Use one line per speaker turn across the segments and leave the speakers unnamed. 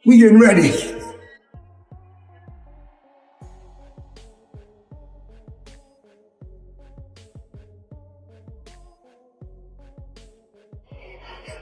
We getting ready.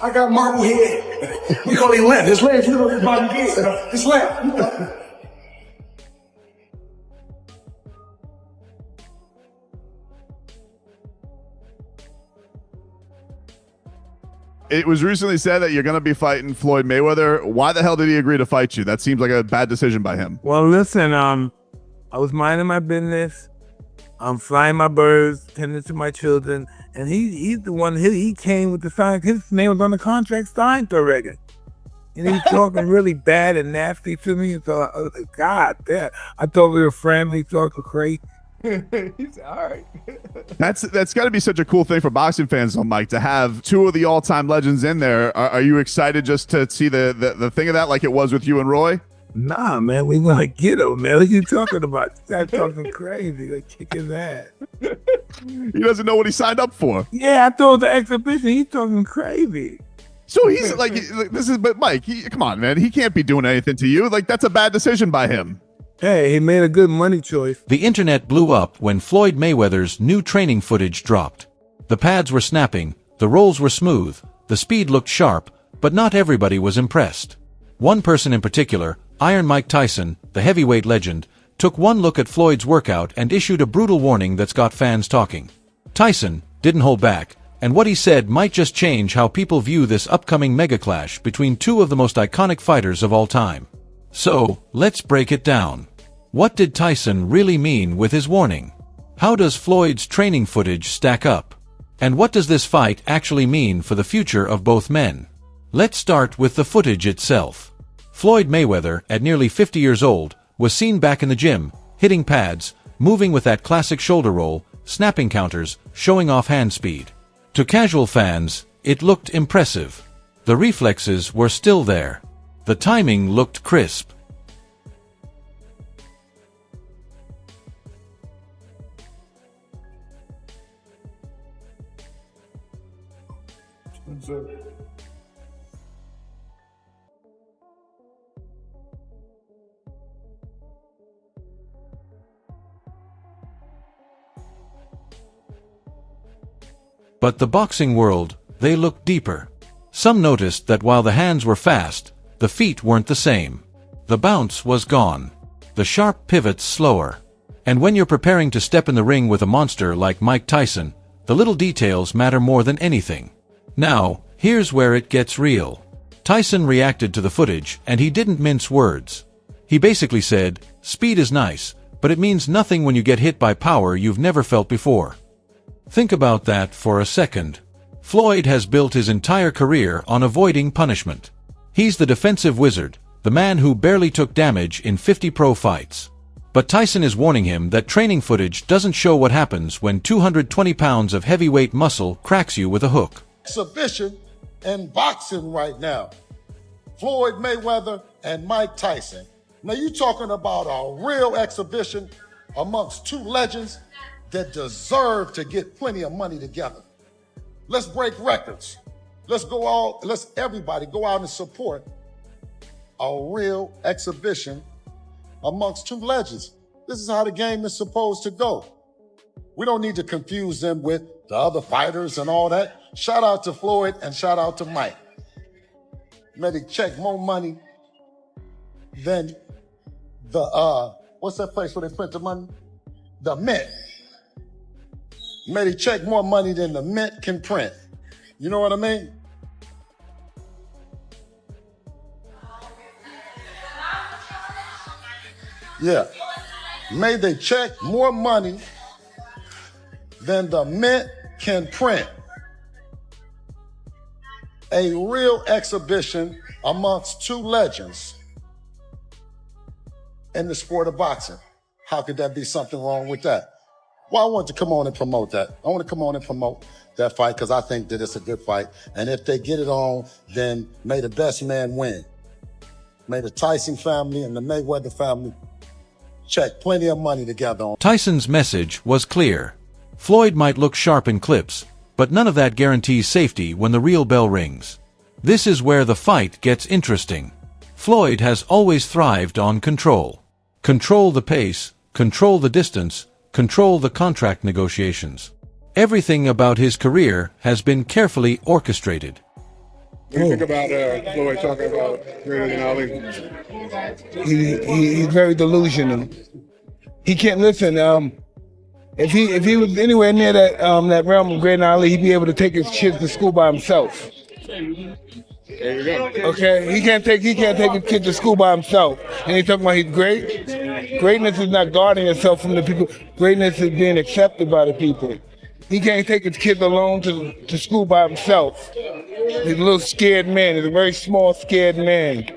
I got marble head. We call it left. His legs, you know, his body big. His left.
It was recently said that you're going to be fighting Floyd Mayweather. Why the hell did he agree to fight you? That seems like a bad decision by him.
Well, listen, I was minding my business. I'm flying my birds, tending to my children, and he's the one, he came with the sign. His name was on the contract signed already. And he was talking really bad and nasty to me. So I was like, God damn. I thought we were friendly, talking crazy. He's all right.
That's got to be such a cool thing for boxing fans, though, Mike, to have two of the all-time legends in there. Are you excited just to see the thing of that like it was with you and Roy?
Nah, man, we want to get him, man. What you talking about? Start talking crazy, like kick his ass.
He doesn't know what he signed up for.
Yeah, I thought the exhibition. He's talking crazy.
So he's like, but Mike, come on, man. He can't be doing anything to you. Like, that's a bad decision by him.
Hey, he made a good money choice.
The internet blew up when Floyd Mayweather's new training footage dropped. The pads were snapping, the rolls were smooth, the speed looked sharp, but not everybody was impressed. One person in particular, Iron Mike Tyson, the heavyweight legend, took one look at Floyd's workout and issued a brutal warning that's got fans talking. Tyson didn't hold back, and what he said might just change how people view this upcoming mega clash between two of the most iconic fighters of all time. So, let's break it down. What did Tyson really mean with his warning? How does Floyd's training footage stack up? And what does this fight actually mean for the future of both men? Let's start with the footage itself. Floyd Mayweather, at nearly 50 years old, was seen back in the gym, hitting pads, moving with that classic shoulder roll, snapping counters, showing off hand speed. To casual fans, it looked impressive. The reflexes were still there. The timing looked crisp. But the boxing world, they looked deeper. Some noticed that while the hands were fast, the feet weren't the same. The bounce was gone. The sharp pivots slower. And when you're preparing to step in the ring with a monster like Mike Tyson, the little details matter more than anything. Now, here's where it gets real. Tyson reacted to the footage, and he didn't mince words. He basically said, "Speed is nice, but it means nothing when you get hit by power you've never felt before." Think about that for a second. Floyd has built his entire career on avoiding punishment. He's the defensive wizard, the man who barely took damage in 50 pro fights. But Tyson is warning him that training footage doesn't show what happens when 220 pounds of heavyweight muscle cracks you with a hook.
Exhibition in boxing right now. Floyd Mayweather and Mike Tyson. Now you're talking about a real exhibition amongst two legends that deserve to get plenty of money together. Let's break records. Let's everybody go out and support a real exhibition amongst two legends. This is how the game is supposed to go. We don't need to confuse them with the other fighters and all that. Shout out to Floyd and shout out to Mike. May they check more money than the, what's that place where they print the money? The Mint. May they check more money than the Mint can print. You know what I mean? Yeah. May they check more money than the Mint can print. A real exhibition amongst two legends in the sport of boxing. How could there be something wrong with that? Well, I want to come on and promote that. I want to come on and promote that fight because I think that it's a good fight. And if they get it on, then may the best man win. May the Tyson family and the Mayweather family check plenty of money together on.
Tyson's message was clear. Floyd might look sharp in clips, but none of that guarantees safety when the real bell rings. This is where the fight gets interesting. Floyd has always thrived on control. Control the pace, control the distance, control the contract negotiations. Everything about his career has been carefully orchestrated.
What do you think about Floyd talking about greater than Ali?
He's very delusional. He can't listen. If he was anywhere near that realm of great Ali, he'd be able to take his kids to school by himself.
There you go.
Okay, he can't take his kid to school by himself. And he's talking about he's great. Greatness is not guarding yourself from the people. Greatness is being accepted by the people. He can't take his kids alone to school by himself. He's a little scared man. He's a very small, scared man.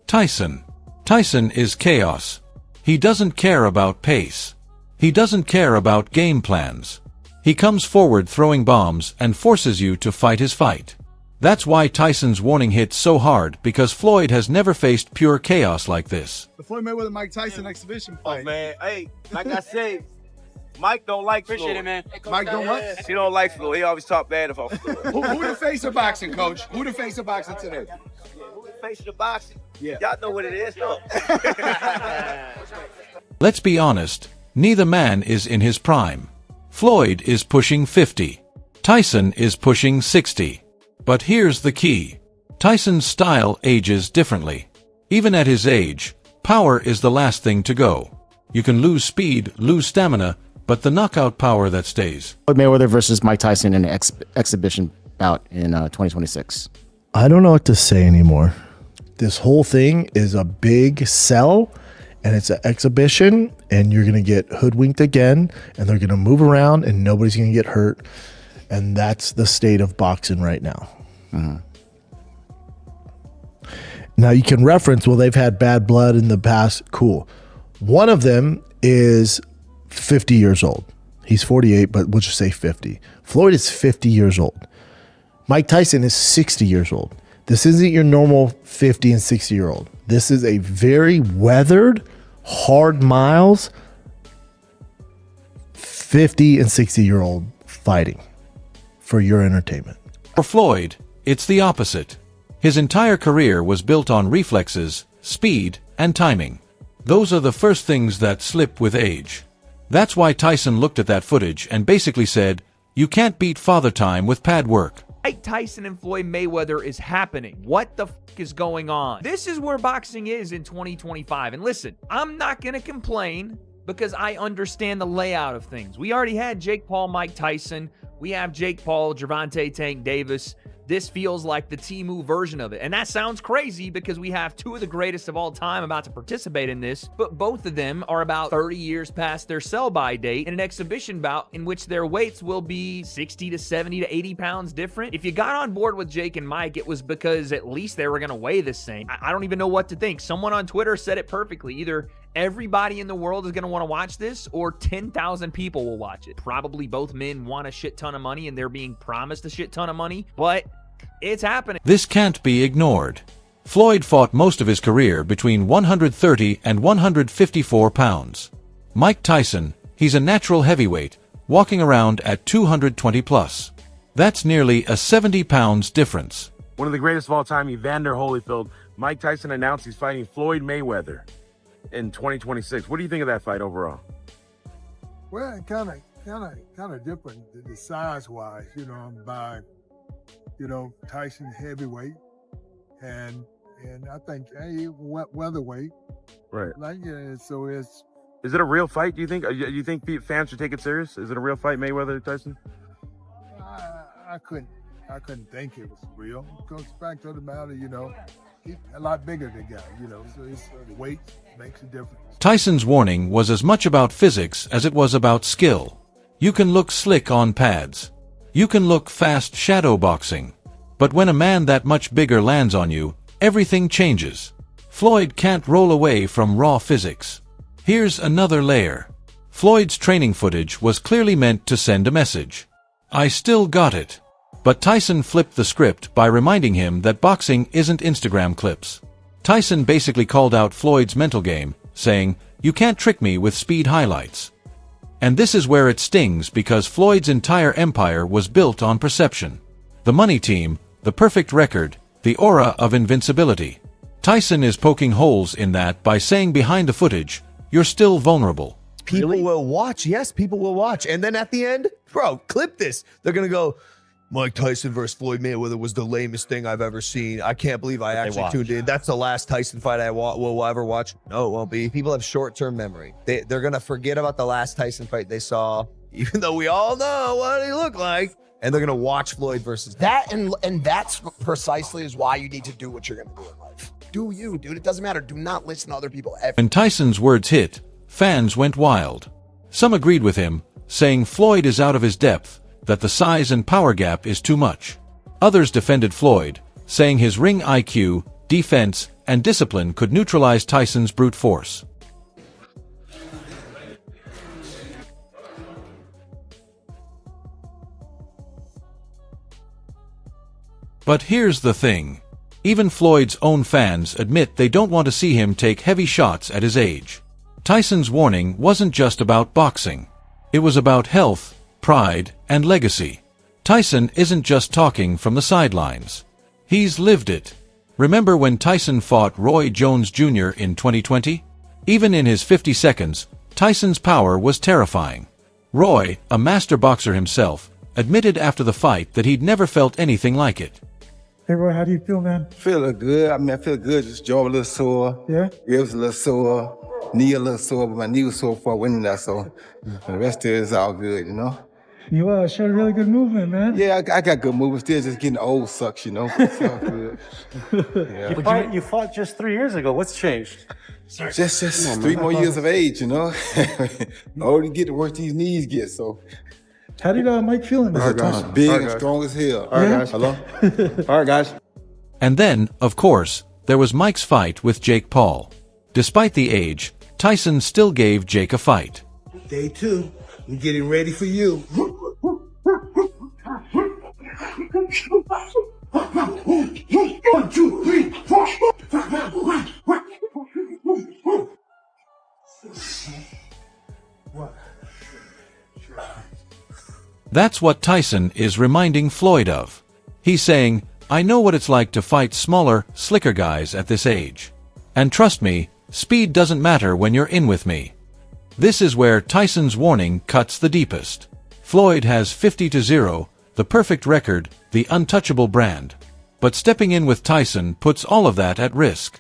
Tyson. Tyson is chaos. He doesn't care about pace. He doesn't care about game plans. He comes forward throwing bombs and forces you to fight his fight. That's why Tyson's warning hits so hard, because Floyd has never faced pure chaos like this.
The Floyd Mayweather Mike Tyson exhibition fight.
Oh, man, hey, like I said, Mike don't like Floyd.
Appreciate it, man. Mike don't what?
He don't like Floyd. He always talk bad about Floyd.
Who the face of boxing, coach? Who the face of boxing today?
Who the face of the boxing?
Yeah.
Y'all know what it is, though.
Let's be honest, neither man is in his prime. Floyd is pushing 50. Tyson is pushing 60. But here's the key. Tyson's style ages differently. Even at his age, power is the last thing to go. You can lose speed, lose stamina, but the knockout power that stays.
Floyd Mayweather versus Mike Tyson in an exhibition bout in 2026.
I don't know what to say anymore. This whole thing is a big sell, and it's an exhibition, and you're going to get hoodwinked again, and they're going to move around, and nobody's going to get hurt. And that's the state of boxing right now.
Mm-hmm.
Now, you can reference, well, they've had bad blood in the past. Cool. One of them is 50 years old. He's 48, but we'll just say 50. Floyd is 50 years old. Mike Tyson is 60 years old. This isn't your normal 50 and 60-year-old. This is a very weathered, hard miles, 50 and 60-year-old fighting for your entertainment.
For Floyd, it's the opposite. His entire career was built on reflexes, speed, and timing. Those are the first things that slip with age. That's why Tyson looked at that footage and basically said, "You can't beat Father Time with pad work."
Mike Tyson and Floyd Mayweather is happening. What the f is going on? This is where boxing is in 2025. And listen, I'm not going to complain because I understand the layout of things. We already had Jake Paul, Mike Tyson. We have Jake Paul, Gervonta Tank Davis. This feels like the Temu version of it. And that sounds crazy because we have two of the greatest of all time about to participate in this, but both of them are about 30 years past their sell-by date in an exhibition bout in which their weights will be 60 to 70 to 80 pounds different. If you got on board with Jake and Mike, it was because at least they were going to weigh the same. I don't even know what to think. Someone on Twitter said it perfectly. Either everybody in the world is going to want to watch this or 10,000 people will watch it. Probably both men want a shit ton of money and they're being promised a shit ton of money, but it's happening.
This can't be ignored. Floyd fought most of his career between 130 and 154 pounds. Mike Tyson, he's a natural heavyweight, walking around at 220 plus. That's nearly a 70 pounds difference.
One of the greatest of all time, Evander Holyfield. Mike Tyson announced he's fighting Floyd Mayweather in 2026. What do you think of that fight overall?
Well, kind of different, the size-wise, by Tyson's heavyweight, and I think weatherweight.
Right.
So it's.
Is it a real fight? Do you think? You think fans should take it serious? Is it a real fight, Mayweather Tyson?
I couldn't think it was real. It goes back to the matter, he's a lot bigger than the guy, so it's the weight makes a difference.
Tyson's warning was as much about physics as it was about skill. You can look slick on pads. You can look fast shadow boxing. But when a man that much bigger lands on you, everything changes. Floyd can't roll away from raw physics. Here's another layer. Floyd's training footage was clearly meant to send a message. I still got it. But Tyson flipped the script by reminding him that boxing isn't Instagram clips. Tyson basically called out Floyd's mental game, saying, "You can't trick me with speed highlights." And this is where it stings because Floyd's entire empire was built on perception. The money team, the perfect record, the aura of invincibility. Tyson is poking holes in that by saying behind the footage, you're still vulnerable.
People will watch. Yes, people will watch. And then at the end, bro, clip this. They're going to go, Mike Tyson versus Floyd Mayweather was the lamest thing I've ever seen. I can't believe I actually tuned in. That's the last Tyson fight I will ever watch. No, it won't be. People have short-term memory. They're going to forget about the last Tyson fight they saw, even though we all know what he looked like. And they're going to watch Floyd versus
that. And that's precisely is why you need to do what you're going to do in life. Do you, dude. It doesn't matter. Do not listen to other people ever.
When Tyson's words hit, fans went wild. Some agreed with him, saying Floyd is out of his depth, that the size and power gap is too much. Others defended Floyd, saying his ring IQ, defense, and discipline could neutralize Tyson's brute force. But here's the thing. Even Floyd's own fans admit they don't want to see him take heavy shots at his age. Tyson's warning wasn't just about boxing. It was about health, pride, and legacy. Tyson isn't just talking from the sidelines. He's lived it. Remember when Tyson fought Roy Jones Jr. in 2020? Even in his 50 seconds, Tyson's power was terrifying. Roy, a master boxer himself, admitted after the fight that he'd never felt anything like it.
Hey, Roy, how do you feel, man?
Feeling good. I mean, I feel good. Just jaw a little sore.
Yeah?
Ribs a little sore. Knee a little sore, but my knee was sore before I went in there, so the rest of it is all good, you know?
You showed really good movement, man.
Yeah, I got good movement. Still just getting old sucks, you know? It's all good. Yeah.
You fought just 3 years ago. What's changed?
Just 3 more years of age, you know? The older you get, the worse these knees get, so.
How did Mike feel in this?
Big and strong as hell.
All right, guys.
Hello?
All right, guys.
And then, of course, there was Mike's fight with Jake Paul. Despite the age, Tyson still gave Jake a fight.
Day 2, I'm getting ready for you. 1, 2, 3, 4.
That's what Tyson is reminding Floyd of. He's saying, I know what it's like to fight smaller, slicker guys at this age. And trust me, speed doesn't matter when you're in with me. This is where Tyson's warning cuts the deepest. Floyd has 50-0, the perfect record, the untouchable brand. But stepping in with Tyson puts all of that at risk.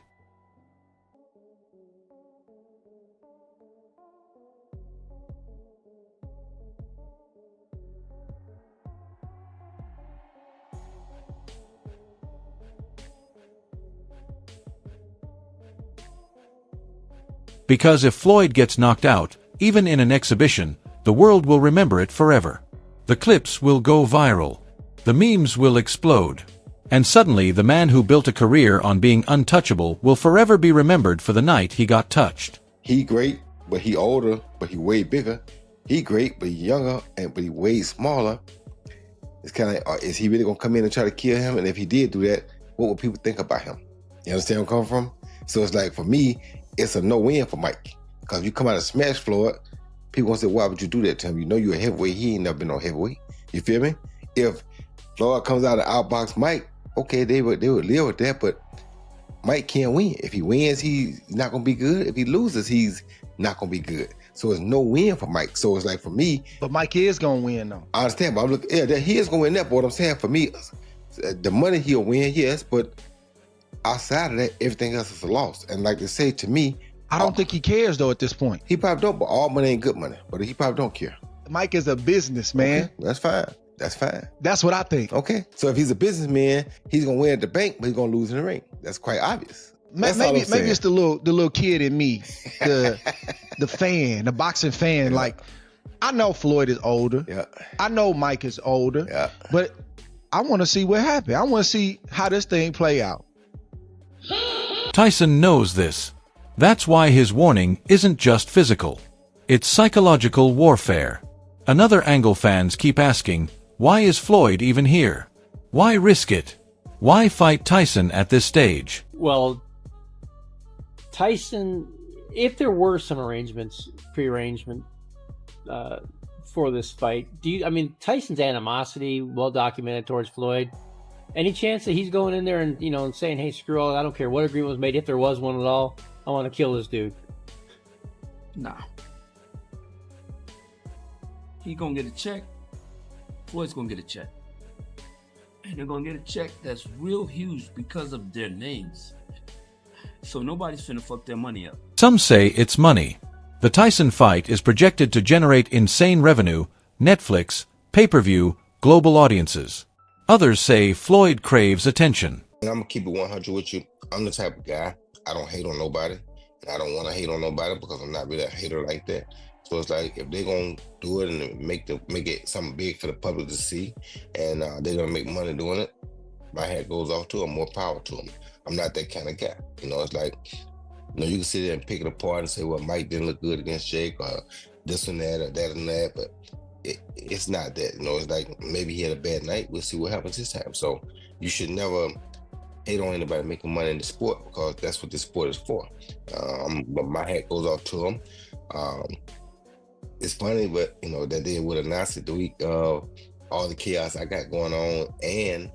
Because if Floyd gets knocked out, even in an exhibition, the world will remember it forever. The clips will go viral. The memes will explode. And suddenly the man who built a career on being untouchable will forever be remembered for the night he got touched.
He great, but he older, but he way bigger. He great, but he younger, but he way smaller. It's kind of like, is he really gonna come in and try to kill him? And if he did do that, what would people think about him? You understand where I'm coming from? So it's like, for me, it's a no-win for Mike. Because if you come out and smash Floyd, people gonna say, why would you do that to him? You know you're a heavyweight. He ain't never been no heavyweight. You feel me? If Floyd comes out and outbox Mike, okay, they would live with that, but Mike can't win. If he wins, he's not gonna be good. If he loses, he's not gonna be good. So it's no win for Mike. So it's like, for me.
But Mike is gonna win though.
I understand, but I'm looking, yeah, he is gonna win that. But what I'm saying, for me, the money he'll win, yes, but outside of that, everything else is a loss. And like they say, to me,
I don't think he cares though at this point.
He probably don't, but all money ain't good money. But he probably don't care.
Mike is a businessman.
Okay, that's fine. That's fine.
That's what I think.
Okay. So if he's a businessman, he's gonna win at the bank, but he's gonna lose in the ring. That's quite obvious.
Maybe it's the little kid in me, the fan, the boxing fan. Yeah. Like, I know Floyd is older.
Yeah.
I know Mike is older.
Yeah.
But I want to see what happened. I want to see how this thing play out.
Tyson knows this. That's why his warning isn't just physical. It's psychological warfare. Another angle fans keep asking, why is Floyd even here? Why risk it? Why fight Tyson at this stage?
Well, Tyson, if there were some pre-arrangement for this fight, Tyson's animosity, well documented towards Floyd, Any chance that he's going in there and and saying, "Hey, screw all, I don't care what agreement was made, if there was one at all, I want to kill this dude"?
Nah. He gonna get a check. Floyd's gonna get a check. And they're gonna get a check that's real huge because of their names. So nobody's finna fuck their money up.
Some say it's money. The Tyson fight is projected to generate insane revenue, Netflix, pay-per-view, global audiences. Others say Floyd craves attention.
And I'm gonna keep it 100 with you. I'm the type of guy, I don't hate on nobody. And I don't want to hate on nobody because I'm not really a hater like that. So it's like, if they're gonna do it and make it something big for the public to see, and they're gonna make money doing it, my hat goes off to them, more power to them. I'm not that kind of guy. It's like, you can sit there and pick it apart and say, well, Mike didn't look good against Jake, or this and that, or that and that, but it's not that. It's like, maybe he had a bad night. We'll see what happens this time. So you should never hate on anybody making money in the sport, because that's what this sport is for. But my hat goes off to him. It's funny, but that they would announce it the week of all the chaos I got going on, and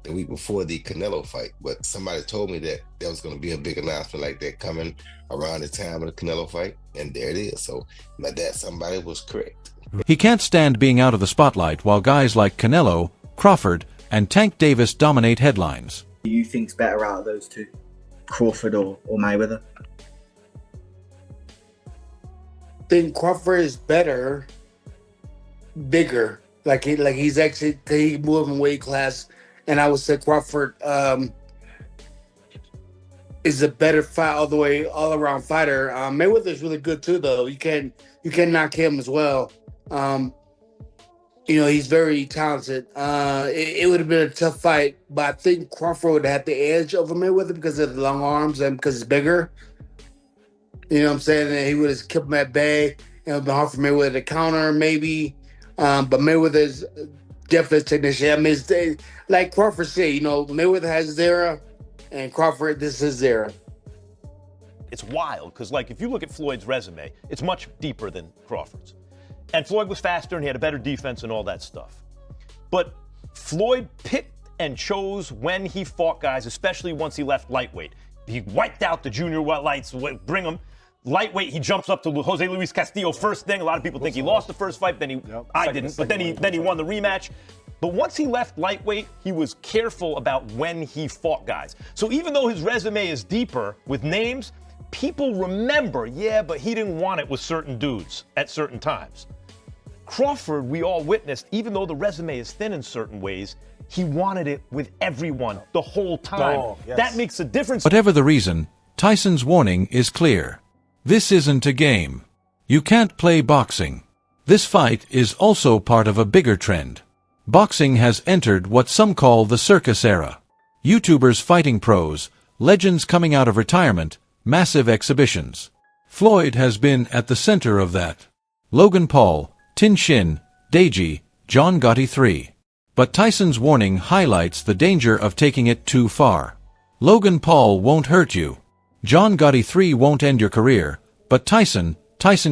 the week before the Canelo fight. But somebody told me that there was going to be a big announcement like that coming around the time of the Canelo fight, and there it is. So that somebody was correct.
He can't stand being out of the spotlight while guys like Canelo, Crawford, and Tank Davis dominate headlines.
Who do you think's better out of those two, Crawford or Mayweather?
I think Crawford is better, bigger. Like he's actually, he moved in weight class, and I would say Crawford is a better fight all around fighter. Mayweather's really good too, though. You can knock him as well. He's very talented. It would have been a tough fight, but I think Crawford would have the edge over Mayweather because of the long arms and because it's bigger. You know what I'm saying? And he would have kept him at bay. It would have been hard for Mayweather to counter, maybe. But Mayweather's definitely a technician. I mean, like Crawford said, Mayweather has his era, and Crawford, this is his era.
It's wild, because, if you look at Floyd's resume, it's much deeper than Crawford's. And Floyd was faster, and he had a better defense and all that stuff. But Floyd picked and chose when he fought guys, especially once he left lightweight. He wiped out the junior lights, bring him. Lightweight, he jumps up to Jose Luis Castillo first thing. A lot of people think he lost the first fight, I didn't, but then he won the rematch. But once he left lightweight, he was careful about when he fought guys. So even though his resume is deeper with names, people remember, but he didn't want it with certain dudes at certain times. Crawford, we all witnessed, even though the resume is thin in certain ways, he wanted it with everyone the whole time. Yes. That makes a difference.
Whatever the reason, Tyson's warning is clear. This isn't a game. You can't play boxing. This fight is also part of a bigger trend. Boxing has entered what some call the circus era. YouTubers fighting pros, legends coming out of retirement, massive exhibitions. Floyd has been at the center of that. Logan Paul, Tin Shin, Deji, John Gotti III. But Tyson's warning highlights the danger of taking it too far. Logan Paul won't hurt you. John Gotti III won't end your career, but Tyson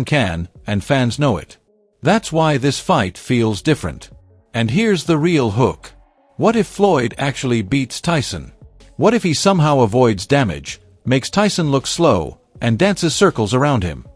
can, and fans know it. That's why this fight feels different. And here's the real hook. What if Floyd actually beats Tyson? What if he somehow avoids damage, makes Tyson look slow, and dances circles around him?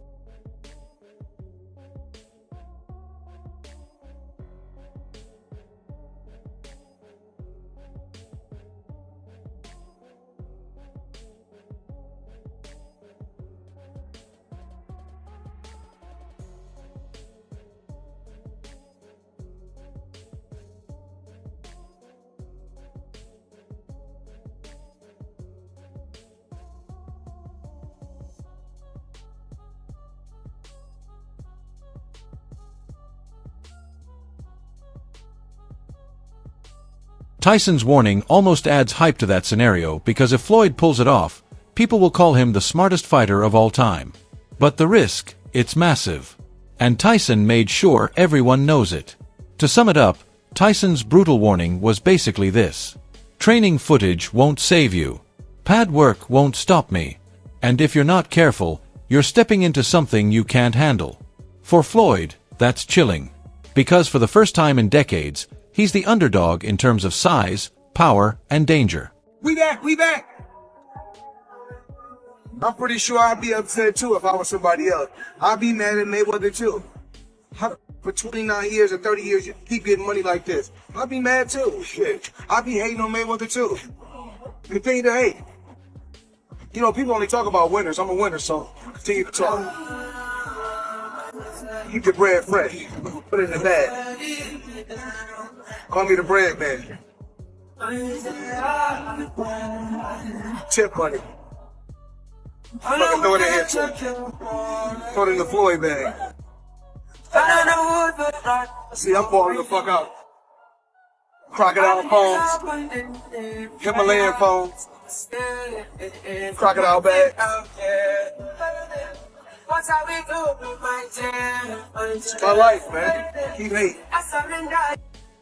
Tyson's warning almost adds hype to that scenario because if Floyd pulls it off, people will call him the smartest fighter of all time. But the risk, it's massive. And Tyson made sure everyone knows it. To sum it up, Tyson's brutal warning was basically this. Training footage won't save you. Pad work won't stop me. And if you're not careful, you're stepping into something you can't handle. For Floyd, that's chilling. Because for the first time in decades, he's the underdog in terms of size, power, and danger.
We back. I'm pretty sure I'd be upset too if I was somebody else. I'd be mad at Mayweather too. For 29 years or 30 years, you keep getting money like this. I'd be mad too. Shit. I'd be hating on Mayweather too. Continue to hate. You know, people only talk about winners. I'm a winner, so continue to talk. Keep your bread fresh. Put it in the bag. Call me the bread man. Tip money. Fucking throw it in here too. Throw it in the Floyd bag. See, I'm balling the fuck out. Crocodile phones. Himalayan phones. Crocodile bag. It's my life, man. Keep hating.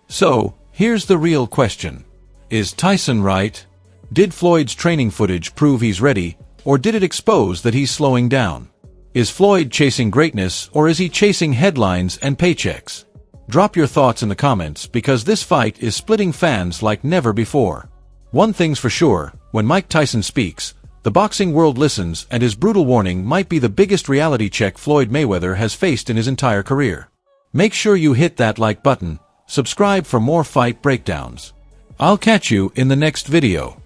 So, here's the real question. Is Tyson right? Did Floyd's training footage prove he's ready, or did it expose that he's slowing down? Is Floyd chasing greatness, or is he chasing headlines and paychecks? Drop your thoughts in the comments, because this fight is splitting fans like never before. One thing's for sure, when Mike Tyson speaks, the boxing world listens, and his brutal warning might be the biggest reality check Floyd Mayweather has faced in his entire career. Make sure you hit that like button, subscribe for more fight breakdowns. I'll catch you in the next video.